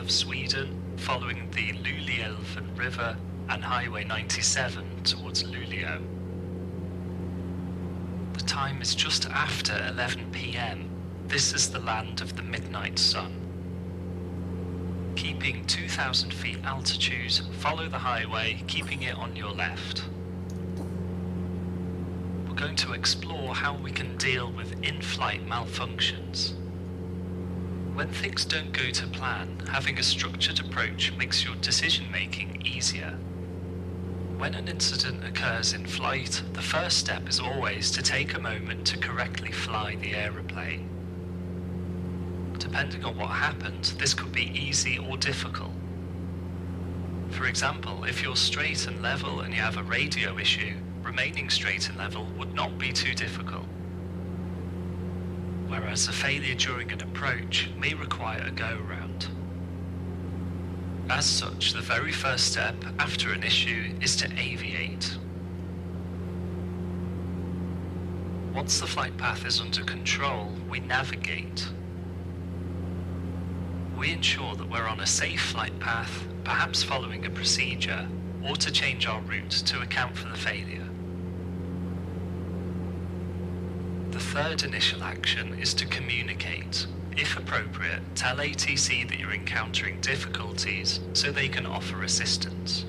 of Sweden, following the Luleälven River and Highway 97 towards Luleå. The time is just after 11 p.m. This is the land of the midnight sun. Keeping 2,000 feet altitude, follow the highway, keeping it on your left. We're going to explore how we can deal with in-flight malfunctions. When things don't go to plan, having a structured approach makes your decision-making easier. When an incident occurs in flight, the first step is always to take a moment to correctly fly the aeroplane. Depending on what happened, this could be easy or difficult. For example, if you're straight and level and you have a radio issue, remaining straight and level would not be too difficult. Whereas a failure during an approach may require a go-around. As such, the very first step after an issue is to aviate. Once the flight path is under control, we navigate. We ensure that we're on a safe flight path, perhaps following a procedure, or to change our route to account for the failure. The third initial action is to communicate. If appropriate, tell ATC that you're encountering difficulties so they can offer assistance.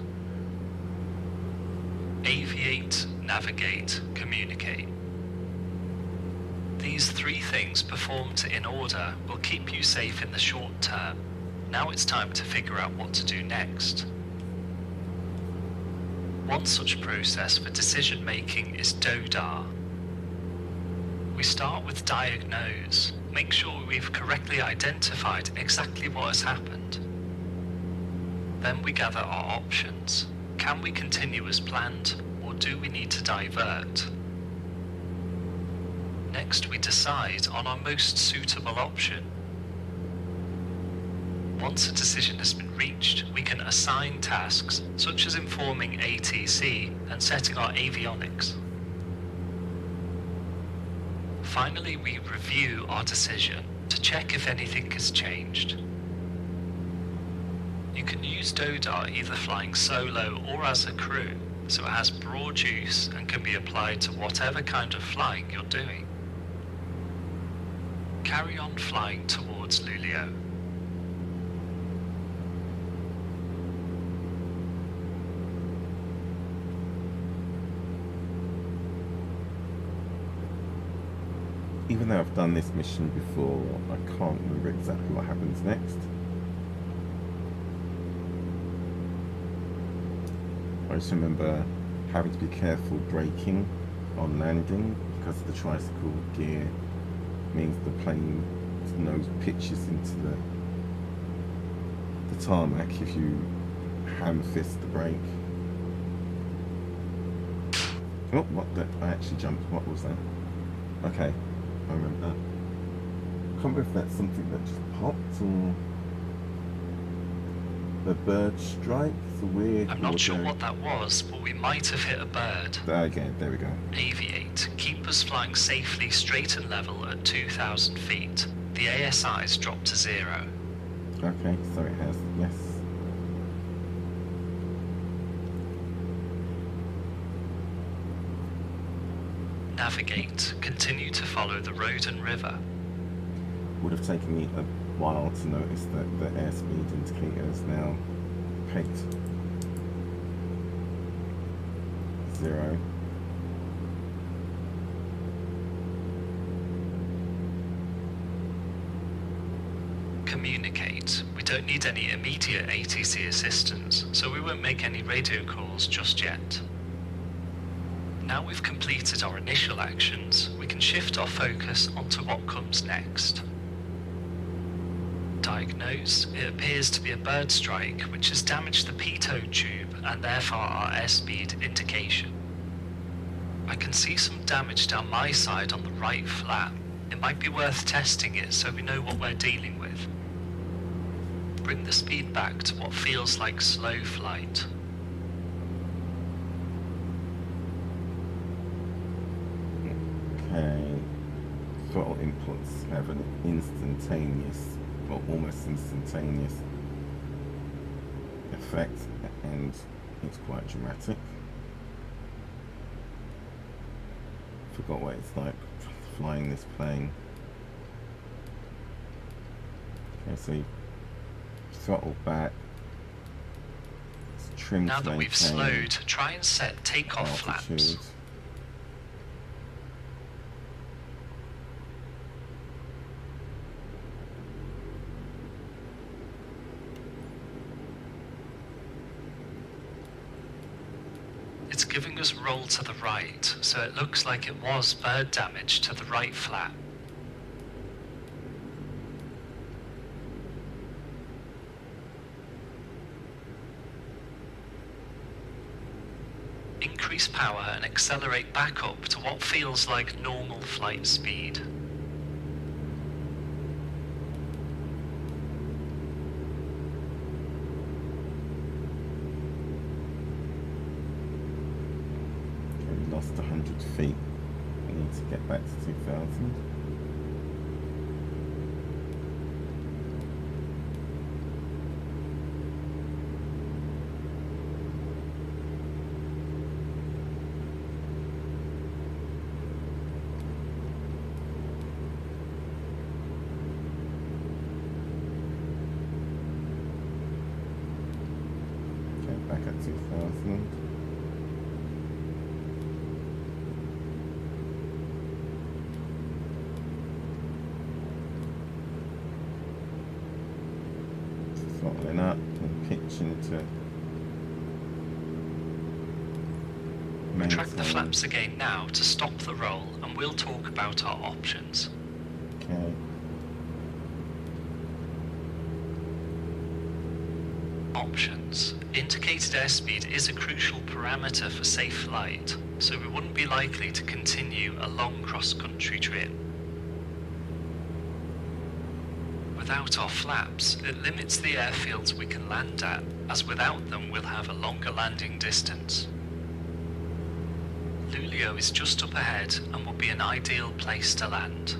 Aviate, navigate, communicate. These three things performed in order will keep you safe in the short term. Now it's time to figure out what to do next. One such process for decision making is DODAR. We start with diagnose. Make sure we've correctly identified exactly what has happened. Then we gather our options. Can we continue as planned, or do we need to divert? Next, we decide on our most suitable option. Once a decision has been reached, we can assign tasks, such as informing ATC and setting our avionics. Finally, we review our decision to check if anything has changed. You can use DODAR either flying solo or as a crew, so it has broad use and can be applied to whatever kind of flying you're doing. Carry on flying towards Luleå. Even though I've done this mission before, I can't remember exactly what happens next. I just remember having to be careful braking on landing because the tricycle gear means the plane's nose pitches into the tarmac if you ham fist the brake. Oh, what the? I actually jumped. What was that? Okay. I remember that. I can't remember if that's something that just popped or the bird strike. It's a weird. I'm not sure what that was, but we might have hit a bird. Okay, there we go. Aviate. Keep us flying safely straight and level at 2,000 feet. The ASI's dropped to 0. Okay, so it has. Yes. Navigate. Continue to follow the road and river. Would have taken me a while to notice that the airspeed indicator is now pegged 0. Communicate. We don't need any immediate ATC assistance, so we won't make any radio calls just yet. Now we've completed our initial actions, we can shift our focus onto what comes next. Diagnose. It appears to be a bird strike which has damaged the pitot tube and therefore our airspeed indication. I can see some damage down my side on the right flap. It might be worth testing it so we know what we're dealing with. Bring the speed back to what feels like slow flight. Okay. Throttle inputs have an instantaneous, or almost instantaneous effect, and it's quite dramatic. Forgot what it's like flying this plane. Okay, so you throttle back. Trim Now that we've slowed, try and set takeoff flaps. It's giving us roll to the right, so it looks like it was bird damage to the right flap. Increase power and accelerate back up to what feels like normal flight speed. We lost 100 feet. We need to get back to 2000. Back at 2000. Throttling up and pitch into Retract the flaps again now to stop the roll, and we'll talk about our options. Okay. Options. Indicated airspeed is a crucial parameter for safe flight, so we wouldn't be likely to continue a long cross-country trip. Without our flaps, it limits the airfields we can land at, as without them we'll have a longer landing distance. Lulio is just up ahead and will be an ideal place to land.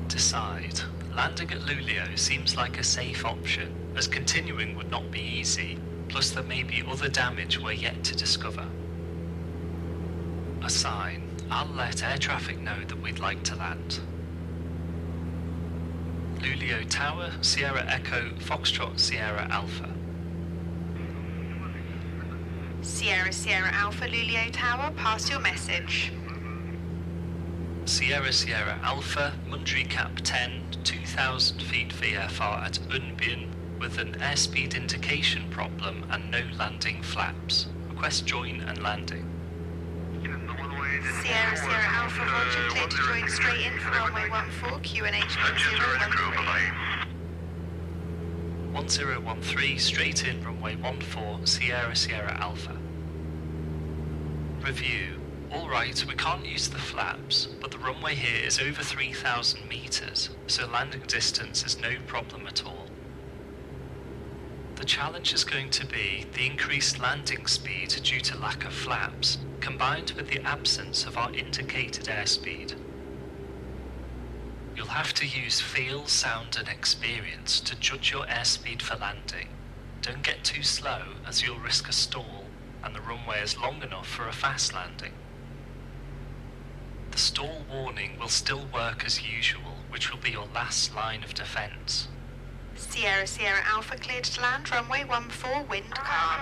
Decide. Landing at Lulio seems like a safe option, as continuing would not be easy, plus there may be other damage we're yet to discover. Assign. I'll let air traffic know that we'd like to land. Lulio Tower, Sierra Echo, Foxtrot, Sierra Alpha. Sierra Sierra Alpha, Lulio Tower, pass your message. Sierra Sierra Alpha, Mundry Cap 10, 2000 feet VFR at Unbin, with an airspeed indication problem and no landing flaps. Request join and landing. Sierra Sierra Alpha, Roger, clear to join straight in for runway 14, QNH 1013. 1013, straight in runway 14, Sierra Sierra Alpha. Review. Alright, we can't use the flaps, but the runway here is over 3,000 meters, so landing distance is no problem at all. The challenge is going to be the increased landing speed due to lack of flaps, combined with the absence of our indicated airspeed. You'll have to use feel, sound and experience to judge your airspeed for landing. Don't get too slow, as you'll risk a stall, and the runway is long enough for a fast landing. The stall warning will still work as usual, which will be your last line of defense. Sierra Sierra Alpha, cleared to land, runway 14, wind calm.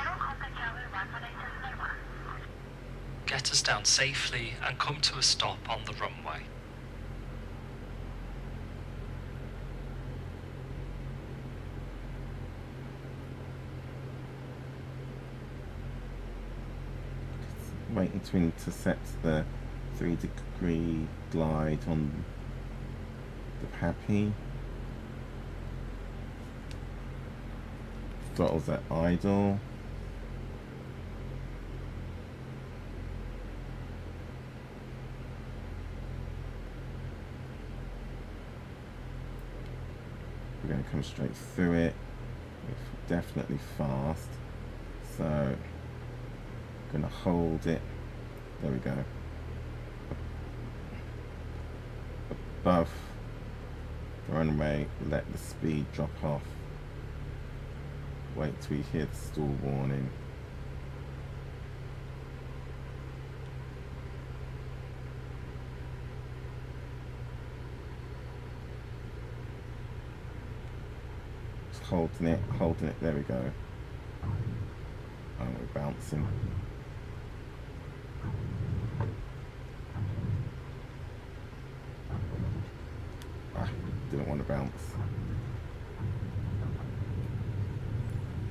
Get us down safely and come to a stop on the runway. Waiting to intercept the 3-degree glide on the Pappy. Throttles at idle. We're going to come straight through it. It's definitely fast, so going to hold it. There we go. Above the runway, let the speed drop off. Wait till we hear the stall warning. Just holding it, there we go. Oh, we're bouncing. Didn't want to bounce.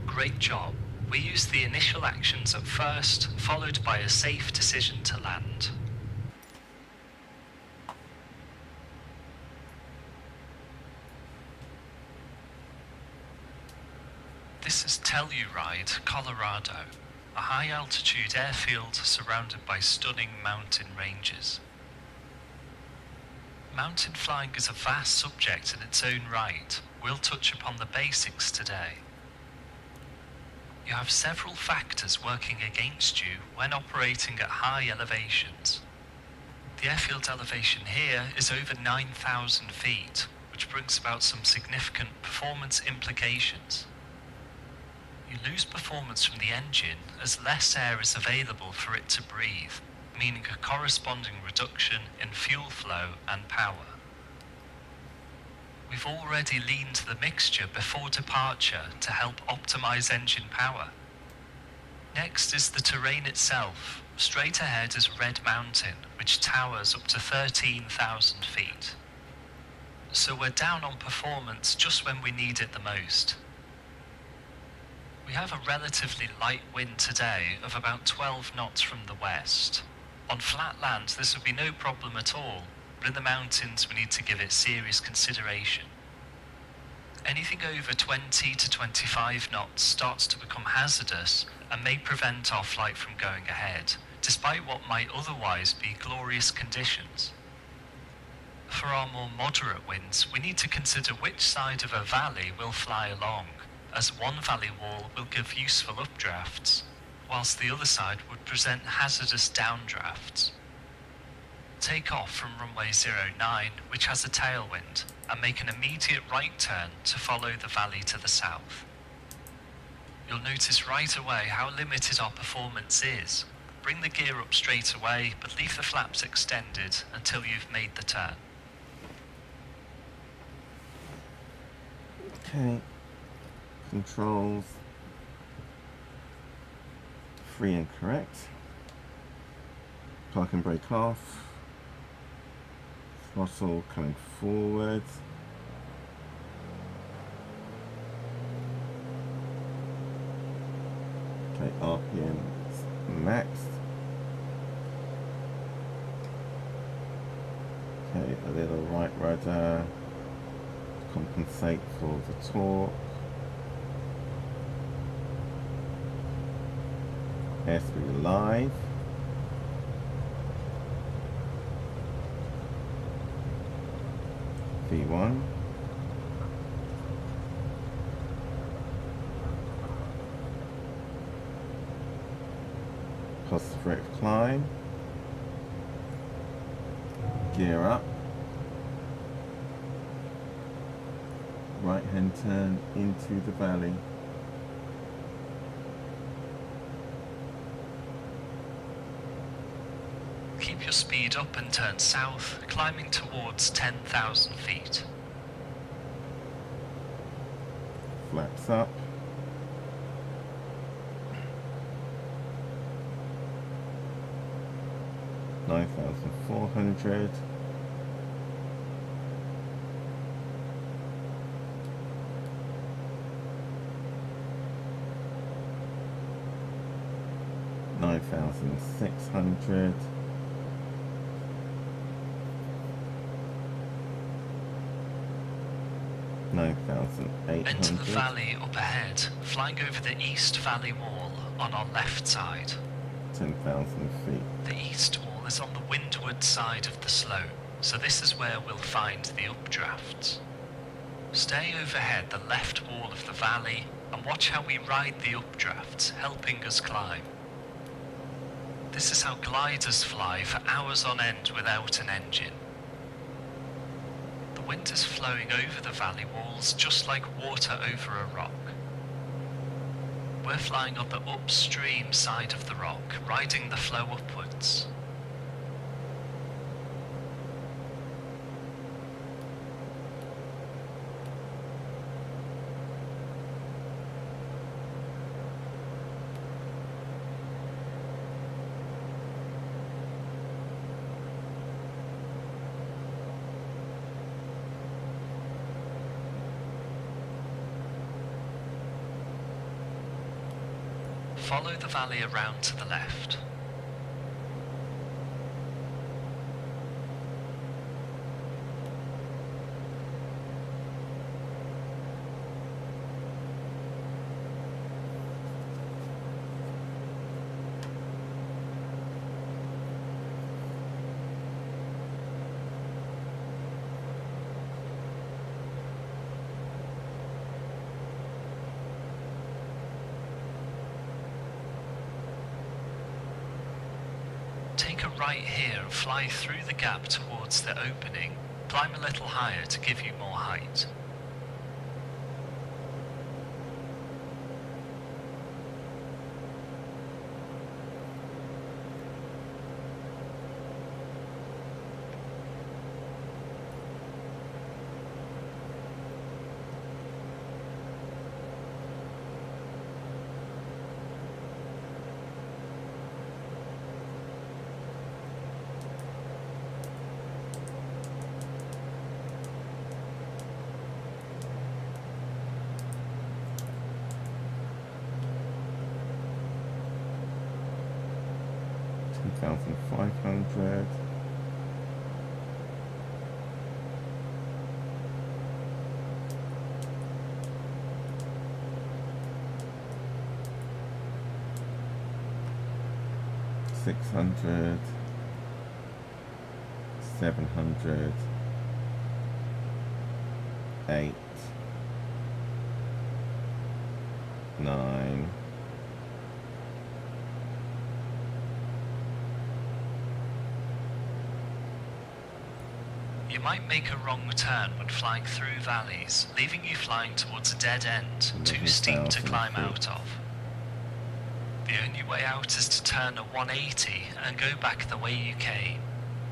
Great job. We used the initial actions at first, followed by a safe decision to land. This is Telluride, Colorado, a high-altitude airfield surrounded by stunning mountain ranges. Mountain flying is a vast subject in its own right. We'll touch upon the basics today. You have several factors working against you when operating at high elevations. The airfield elevation here is over 9,000 feet, which brings about some significant performance implications. You lose performance from the engine as less air is available for it to breathe, meaning a corresponding reduction in fuel flow and power. We've already leaned the mixture before departure to help optimize engine power. Next is the terrain itself. Straight ahead is Red Mountain, which towers up to 13,000 feet. So we're down on performance just when we need it the most. We have a relatively light wind today of about 12 knots from the west. On flat land, this would be no problem at all, but in the mountains we need to give it serious consideration. Anything over 20 to 25 knots starts to become hazardous and may prevent our flight from going ahead, despite what might otherwise be glorious conditions. For our more moderate winds, we need to consider which side of a valley we'll fly along, as one valley wall will give useful updrafts, whilst the other side would present hazardous downdrafts. Take off from runway 09, which has a tailwind, and make an immediate right turn to follow the valley to the south. You'll notice right away how limited our performance is. Bring the gear up straight away, but leave the flaps extended until you've made the turn. Okay. Controls. Free and correct. Park and brake off. Throttle coming forward. Okay, RPM maxed. Okay, a little right rudder to compensate for the torque. Airspeed live. V1. Positive rate of climb. Gear up. Right hand turn into the valley. Keep your speed up and turn south, climbing towards 10,000 feet. Flaps up. $9,400. $9,600. Enter the valley up ahead, flying over the east valley wall on our left side. 10,000 feet. The east wall is on the windward side of the slope, so this is where we'll find the updrafts. Stay overhead the left wall of the valley and watch how we ride the updrafts, helping us climb. This is how gliders fly for hours on end without an engine. The wind is flowing over the valley walls just like water over a rock. We're flying on the upstream side of the rock, riding the flow upwards. Follow the valley around to the left. Take a right here and fly through the gap towards the opening. Climb a little higher to give you more height. $2,500. $600, $700, $8, $9, You might make a wrong turn when flying through valleys, leaving you flying towards a dead end, too steep to climb out of. The only way out is to turn a 180 and go back the way you came.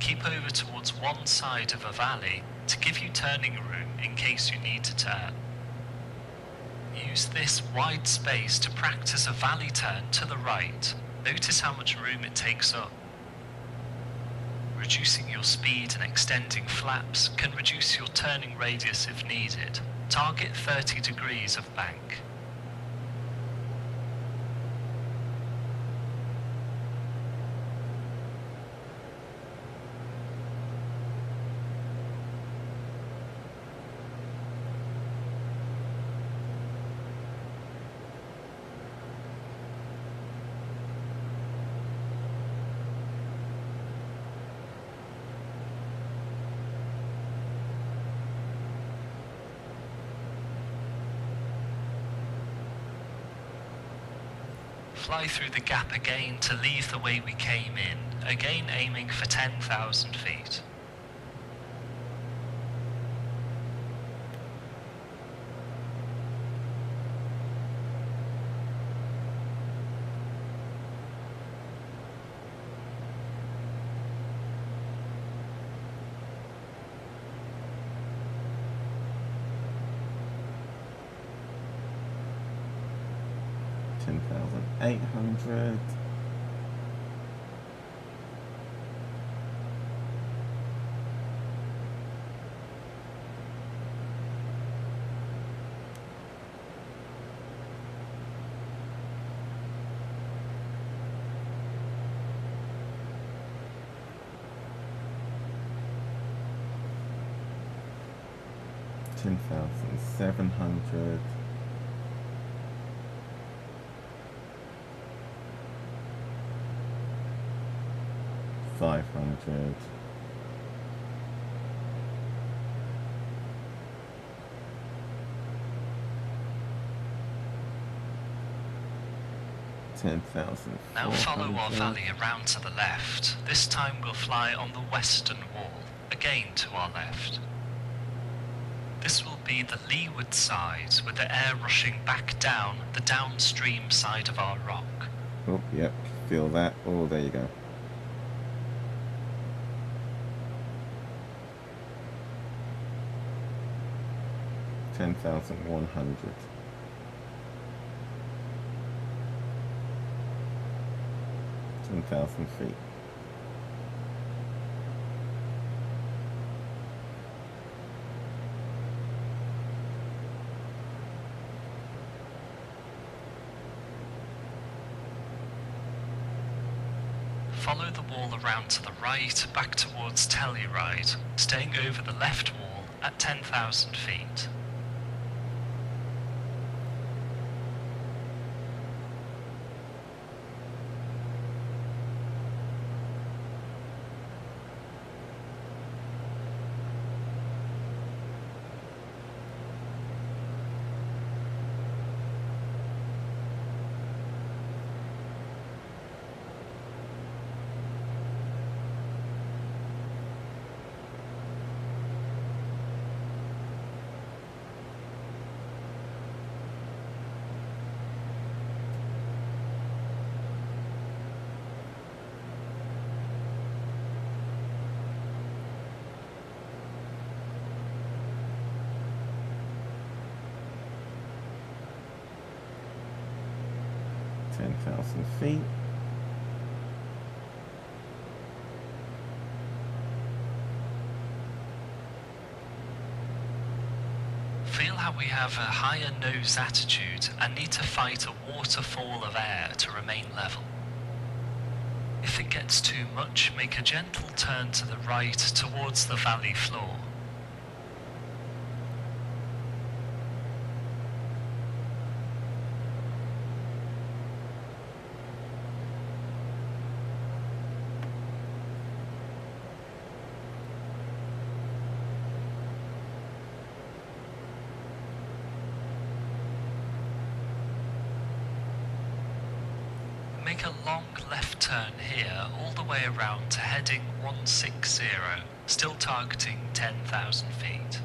Keep over towards one side of a valley to give you turning room in case you need to turn. Use this wide space to practice a valley turn to the right. Notice how much room it takes up. Reducing your speed and extending flaps can reduce your turning radius if needed. Target 30 degrees of bank. Fly through the gap again to leave the way we came in, again aiming for 10,000 feet. $10,800. $10,700. $500. $10,000. Now follow our valley around to the left. This time we'll fly on the western wall, again to our left. This will be the leeward side, with the air rushing back down the downstream side of our rock. Oh, yep, feel that. Oh, there you go. $10,100. $10,000 feet. Follow the wall around to the right, back towards Telluride, staying over the left wall at 10,000 feet. $10,000 feet. Feel how we have a higher nose attitude and need to fight a waterfall of air to remain level. If it gets too much, make a gentle turn to the right towards the valley floor. Make a long left turn here all the way around to heading 160, still targeting 10,000 feet.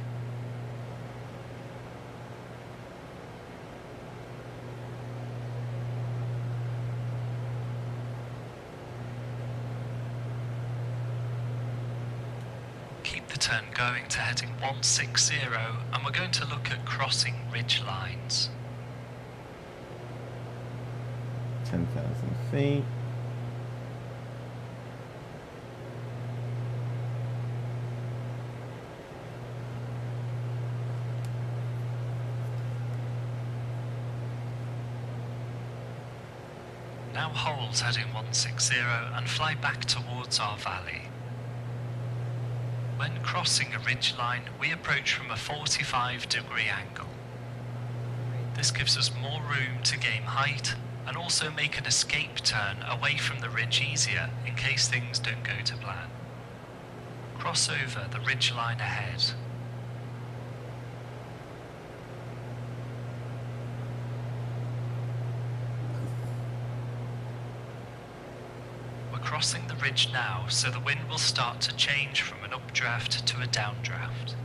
Keep the turn going to heading 160, and we're going to look at crossing ridge lines. 10,000 feet. Now hold heading 160 and fly back towards our valley. When crossing a ridgeline, we approach from a 45-degree angle. This gives us more room to gain height and also make an escape turn away from the ridge easier in case things don't go to plan. Cross over the ridgeline ahead. We're crossing the ridge now, so the wind will start to change from an updraft to a downdraft.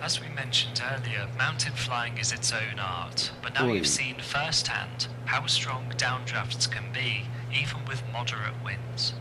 As we mentioned earlier, mountain flying is its own art, but now you've seen firsthand how strong downdrafts can be, even with moderate winds.